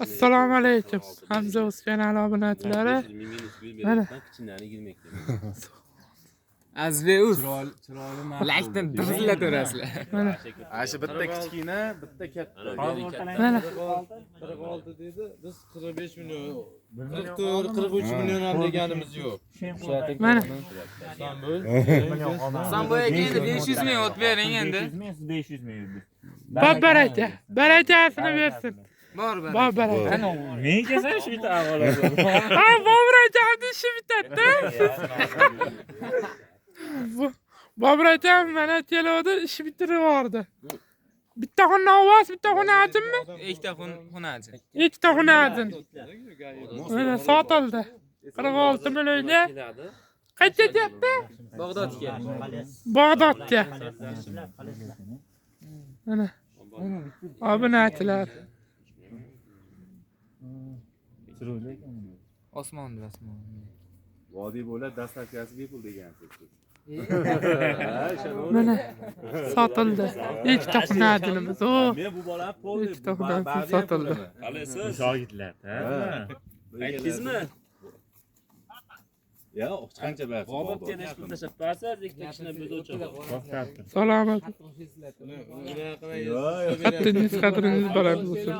Assalomu alaykum. Hamza O'z kanali obunachilari. Mana Azveus. Lakdan dirzlataverasizlar. mana Aşı bitta kichkina, bitta katta. mana 46 dedi. Biz 45 milyon, 44, 43 milyon ham deganimiz yo'q. mana Samboya endi 500 ming ot bering endi. 500 ming. Barachasini bersin. Bor ber. Bor baraka. Men kelsa shu bitta avvalo. Ha, Boburachamni ishi bitadi. Boburacham mana telefonda ishi bitirib yubordi. Bitta xona ovoz, bitta xona ajinmi? Ikkita xunajin. Ikkita xona ajin. Mana sotildi. 46 millionga. Qayerga deyapti? Bag'dodga. Bag'dodga. Mana. Obunachilar. Osmonda osmon. Vodiy bo'ylab dastlabkasi bepul degansiz. Mana sotildi. Ikkita xona ajinimiz. O. Men bu bola pol Ikkita xona ajin sotildi. Qalasiz? Shogirtlar, ha? Aytdingizmi? Ya, qancha bas? Bobobga nishib tashab qo'yasiz, ikkita kishini biz o'chib. Salomat. Bunaqa Qadringiz baland bo'lsin.